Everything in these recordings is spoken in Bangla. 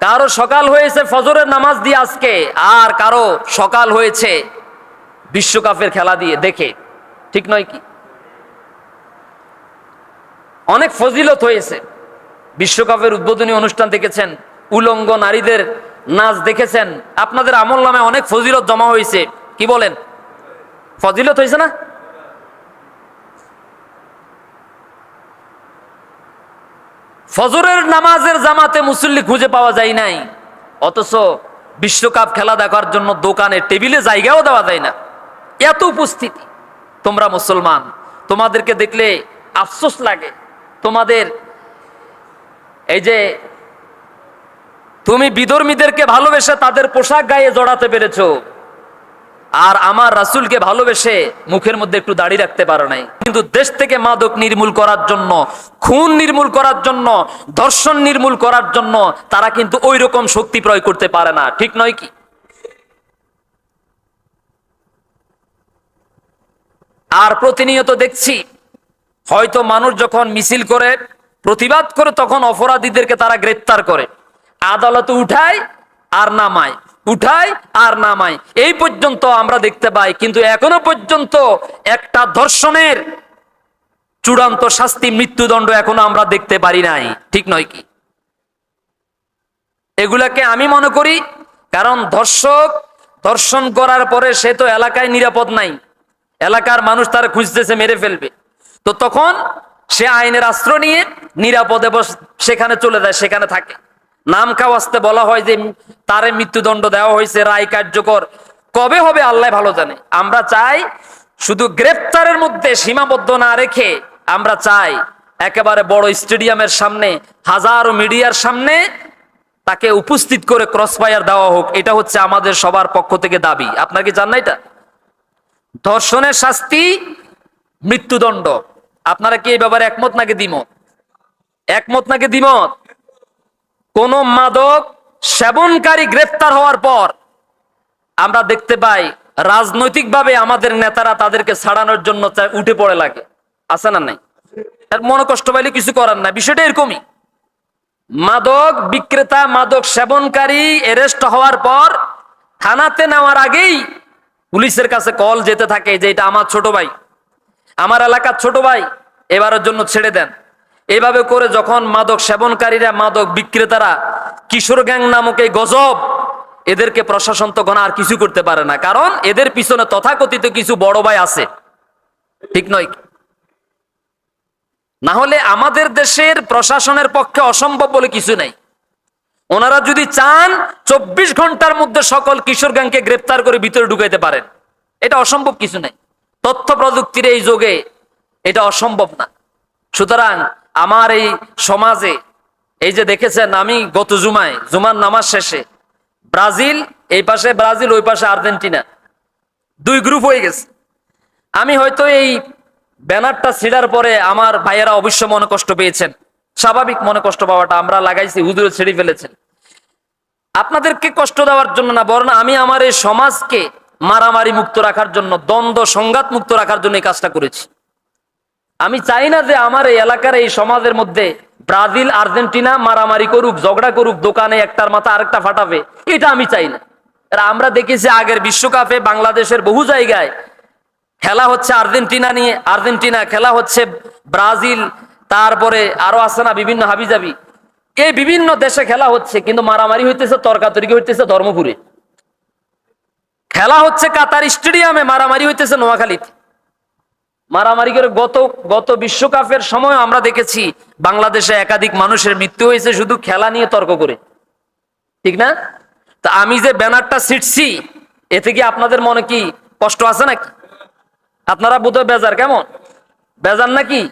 কারো সকাল হয়েছে ফজরের নামাজ দিয়ে আজকে, আর কারো সকাল হয়েছে বিশ্বকাপের খেলা দিয়ে দেখে। ঠিক নয় কি? অনেক ফজিলত হয়েছে। বিশ্বকাপের উদ্বোধনী অনুষ্ঠান দেখেছেন, উলঙ্গ নারীদের নাচ দেখেছেন, আপনাদের আমল নামে অনেক ফজিলত জমা হয়েছে। কি বলেন? ফজিলত হয়েছে না? ফজরের নামাজের জামাতে মুসল্লি খুঁজে পাওয়া যায় নাই, অথচ বিশ্বকাপ খেলা দেখার জন্য দোকানে টেবিলে জায়গাও দেওয়া যায় না, এত উপস্থিতি। তোমরা মুসলমান, তোমাদেরকে দেখলে আফসোস লাগে। তোমাদের এই যে তুমি বিধর্মীদেরকে ভালোবেসে তাদের পোশাক গায়ে জড়াতে পেরেছো, আর আমার রাসূলকে ভালোবেসে মুখের মধ্যে একটু দাড়ি রাখতে পারো নাই। কিন্তু দেশ থেকে মাদক নির্মূল করার জন্য, খুন নির্মূল করার জন্য, ধর্ষণ নির্মূল করার জন্য তারা কিন্তু ওই রকম শক্তি প্রয়োগ করতে পারে না। ঠিক নয় কি? আর প্রতিনিয়ত দেখছি, হয়তো মানুষ যখন মিছিল করে, প্রতিবাদ করে, তখন অপরাধীদেরকে তারা গ্রেফতার করে, আদালতে উঠায় আর নামায়, উঠায় আর নামায়, এই পর্যন্ত আমরা দেখতে পাই। কিন্তু এখনো পর্যন্ত একটা ধর্ষণের চূড়ান্ত শাস্তি, মৃত্যুদণ্ড এখনো আমরা দেখতে পারি নাই। ঠিক নয় কি? এগুলাকে আমি মনে করি, কারণ ধর্ষক ধর্ষণ করার পরে সে তো এলাকায় নিরাপদ নাই, এলাকার মানুষ তার খুঁজতেছে, মেরে ফেলবে, তো তখন সে আইনের আশ্রয় নিয়ে নিরাপদে সেখানে চলে যায়, সেখানে থাকে। নাম কাওয়াস্তে বলা হয় যে তারে মৃত্যুদণ্ড দেওয়া হয়েছে, রায় কার্যকর কবে হবে আল্লাহ ভালো জানে। আমরা চাই শুধু গ্রেফতারের মধ্যে সীমাবদ্ধ না রেখে, আমরা চাই একেবারে বড় স্টেডিয়ামের সামনে, হাজারো মিডিয়ার সামনে তাকে উপস্থিত করে ক্রসফায়ার দেওয়া হোক। এটা হচ্ছে আমাদের সবার পক্ষ থেকে দাবি। আপনার কি জান না এটা? ধর্ষণের শাস্তি মৃত্যুদণ্ড। আপনারা কি এই ব্যাপারে একমত নাকি দ্বিমত? একমত নাকি দ্বিমত? কোন মাদক সেবনকারী গ্রেফতার হওয়ার পর আমরা দেখতে পাই রাজনৈতিকভাবে আমাদের নেতারা তাদেরকে ছাড়ানোর জন্য উঠে পড়ে লাগে। আছে না নাই? মনে কষ্ট পাইলে কিছু করার নাই, বিষয়টা এরকমই। মাদক বিক্রেতা, মাদক সেবনকারী অ্যারেস্ট হওয়ার পর থানাতে নেওয়ার আগেই পুলিশের কাছে কল যেতে থাকে যে এটা আমার ছোট ভাই, আমার এলাকার ছোট ভাই, এবারের জন্য ছেড়ে দেন। এভাবে করে যখন মাদক সেবনকারীরা, মাদক বিক্রেতারা, কিশোর গ্যাং নামক এই গজব, এদেরকে প্রশাসন তখন আর কিছু করতে পারে না, কারণ এদের পিছনে তথাকথিত কিছু বড় ভাই আছে। ঠিক নয়? না হলে আমাদের দেশের প্রশাসনের পক্ষে অসম্ভব বলে কিছু নাই। ওনারা যদি চান 24 ঘন্টার মধ্যে সকল কিশোর গ্যাংকে গ্রেফতার করে ভিতরে ঢুকাইতে পারেন, এটা অসম্ভব কিছু নাই। তথ্য প্রযুক্তির এই যুগে এটা অসম্ভব না। সুতরাং আমার এই সমাজে, এই যে দেখেছেন, আমি গত জুমার নামাজ শেষে ব্রাজিল, এই পাশে ব্রাজিল, ওই পাশে আর্জেন্টিনা, দুই গ্রুপ হয়ে গেছে। আমি হয়তো এই ব্যানারটা ছিঁড়ার পরে আমার ভাইয়েরা অবশ্য মনে কষ্ট পেয়েছেন, স্বাভাবিক মনে কষ্ট পাওয়াটা, আমরা লাগাইছি, হুজুরে ছেড়ে ফেলেছেন। আপনাদেরকে কষ্ট দেওয়ার জন্য না, বরং আমি আমার এই সমাজকে মারামারি মুক্ত রাখার জন্য, দ্বন্দ্ব সংঘাত মুক্ত রাখার জন্য এই কাজটা করেছি। আমি চাই না যে আমার এই এলাকার, এই সমাজের মধ্যে ব্রাজিল আর্জেন্টিনা মারামারি করুক, ঝগড়া করুক, দোকানে একটার মাথা আরেকটা ফাটাবে, এটা আমি চাই না। আমরা দেখেছি আগের বিশ্বকাপে বাংলাদেশের বহু জায়গায় খেলা হচ্ছে আর্জেন্টিনা নিয়ে, আর্জেন্টিনা খেলা হচ্ছে ব্রাজিল, তারপরে আরো আছে না বিভিন্ন হাবিজাবি, এই বিভিন্ন দেশে খেলা হচ্ছে, কিন্তু মারামারি হইতেছে, তর্কাতর্কি হইতেছে ধর্মপুরে। খেলা হচ্ছে কাতার স্টেডিয়ামে, মারামারি হইতেছে নোয়াখালীতে। মারামারি করে গত বিশ্বকাপের সময় আমরা দেখেছি বাংলাদেশে একাধিক মানুষের মৃত্যু হয়েছে শুধু খেলা নিয়ে তর্ক করে। ঠিক না? তা আমি যে ব্যানারটা ছিটছি, এতে কি আপনাদের মনে কি কষ্ট আছে নাকি? আপনারা বোধহয় বেজার, কেমন বেজার নাকি?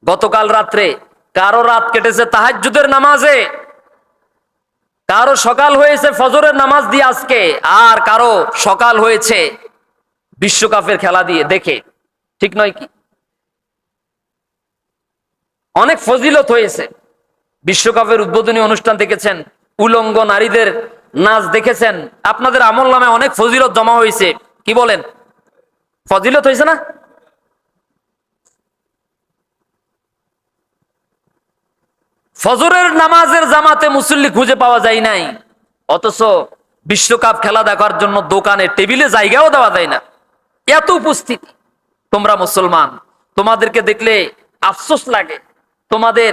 গতকাল রাত্রে কারো রাত কেটেছে তাহাজ্জুদের নামাজে, কারো সকাল হয়েছে ফজরের নামাজ দিয়ে আজকে, আর কারো সকাল হয়েছে বিশ্বকাপের খেলা দিয়ে দেখে। ঠিক নয় কি? অনেক ফজিলত হয়েছে। বিশ্বকাপের উদ্বোধনী অনুষ্ঠান দেখেছেন, উলঙ্গ নারীদের নাচ দেখেছেন, আপনাদের আমল নামে অনেক ফজিলত জমা হয়েছে। কি বলেন? ফজিলত হয়েছে না? ফজরের নামাজের জামাতে মুসল্লি খুঁজে পাওয়া যায় নাই, অথচ বিশ্বকাপ খেলা দেখার জন্য দোকানে টেবিলে জায়গাও দেওয়া যায় না, এত উপস্থিতি। তোমরা মুসলমান, তোমাদেরকে দেখলে আফসোস লাগে। তোমাদের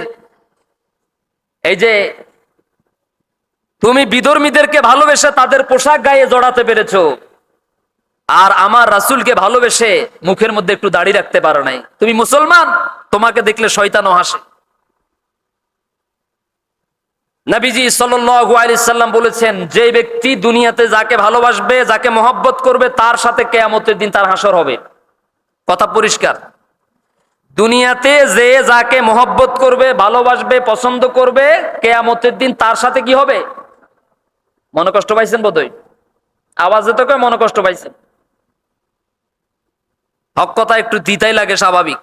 এই যে তুমি বিধর্মীদেরকে ভালোবেসে তাদের পোশাক গায়ে জড়াতে পেরেছো, আর আমার রাসূলকে ভালোবেসে মুখের মধ্যে একটু দাড়ি রাখতে পারো নাই। তুমি মুসলমান, তোমাকে দেখলে শয়তানও হাসে। নবীজি সাল্লাল্লাহু আলাইহি সাল্লাম বলেছেন, যে ব্যক্তি দুনিয়াতে যাকে ভালোবাসবে, যাকে মহব্বত করবে, তার সাথে কিয়ামতের দিন তার হাসর হবে। কথা পরিষ্কার। দুনিয়াতে যে যাকে মহব্বত করবে, ভালোবাসবে, পছন্দ করবে, কিয়ামতের দিন তার সাথে কি হবে? মনে কষ্ট পাইছেন বোধহয়, আওয়াজে তো মনে কষ্ট পাইছেন। হক কথা একটু দিতেই লাগে, স্বাভাবিক।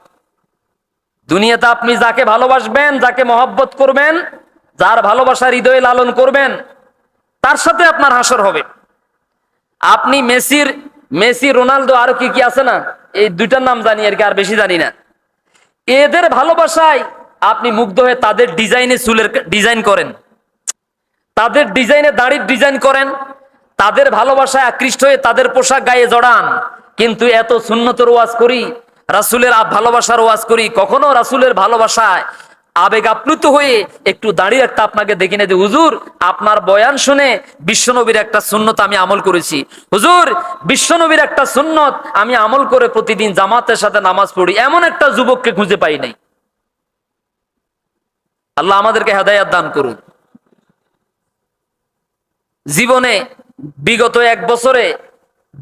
দুনিয়াতে আপনি যাকে ভালোবাসবেন, যাকে মহব্বত করবেন, যার ভালোবাসার হৃদয়ে লালন করবেন, তার সাথে আপনার হাসর হবে। আপনি মেসি, রোনালদো, আরো কি কি আছে না, এই দুইটার নাম জানি আর কি, আর বেশি জানি না। এদের ভালোবাসায় আপনি মুগ্ধ হয়ে তাদের ডিজাইনে চুলের ডিজাইন করেন, তাদের ডিজাইনে দাড়ির ডিজাইন করেন, তাদের ভালোবাসায় আকৃষ্ট হয়ে তাদের পোশাক গায়ে জড়ান। কিন্তু এত সুন্নতের ওয়াজ করি, রাসূলের ভালোবাসার ওয়াজ করি, কখনো রাসূলের ভালোবাসায় আবেগ আপ্লুত হয়ে একটু দাঁড়িয়ে একটা আপনাকে দেখি না যে হুজুর আপনার বয়ান শুনে বিশ্বনবীর একটা সুন্নত আমি আমল করেছি, হুজুর বিশ্বনবীর একটা সুন্নত আমি আমল করে প্রতিদিন জামাতের সাথে নামাজ পড়ি, এমন একটা যুবককে খুঁজে পাই নাই। আল্লাহ আমাদেরকে হেদায়েত দান করুন। জীবনে বিগত 1 বছরে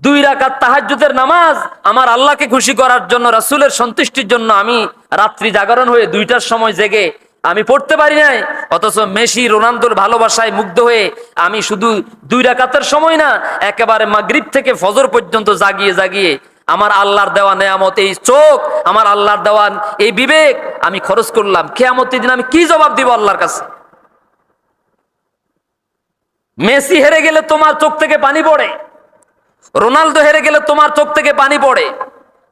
2 রাকাত তাহাজ্জুদের নামাজ আমার আল্লাহকে খুশি করার জন্য, রাসূলের সন্তুষ্টির জন্য আমি রাত্রি জাগরণ হয়ে 2টার সময় জেগে আমি পড়তে পারি নাই। অথচ মেসি, রোনালদোর ভালোবাসায় মুগ্ধ হয়ে আমি শুধু 2 রাকাতের সময় না, একেবারে মাগরিব থেকে ফজর পর্যন্ত জাগিয়ে আমার আল্লাহর দেওয়া নেয়ামত, এই চোখ, আমার আল্লাহর দেওয়া এই বিবেক আমি খরচ করলাম। কিয়ামতের দিন আমি কি জবাব দিব আল্লাহর কাছে? মেসি হেরে গেলে তোমার চোখ থেকে পানি পড়ে, রোনালদো হেরে গেলে তোমার চোখ থেকে পানি পড়ে,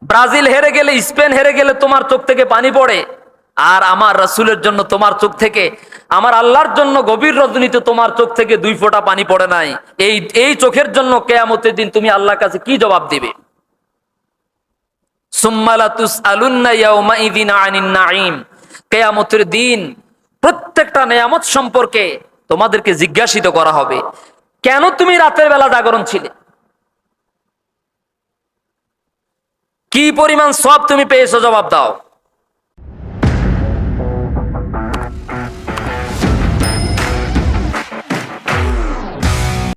ব্রাজিল হেরে গেলে, স্পেন হেরে গেলে তোমার চোখ থেকে পানি পড়ে। আর আমার রাসূলের জন্য তোমার চোখ থেকে, আমার আল্লাহর জন্য গভীর রজনীতে তোমার চোখ থেকে 2 ফোঁটা পানি পড়ে নাই। এই চোখের জন্য কিয়ামতের দিন তুমি আল্লাহর কাছে কি জবাব দিবে? সুম্মা লা তুসআলুন্না ইয়াওমাইযিন আনিন নাঈম। কিয়ামতের দিন প্রত্যেকটা নিয়ামত সম্পর্কে তোমাদেরকে জিজ্ঞাসিত করা হবে। কেন তুমি রাতের বেলা জাগরণ ছিলে? কি পরিমাণ সওয়াব তুমি পেয়েছো? জবাব দাও।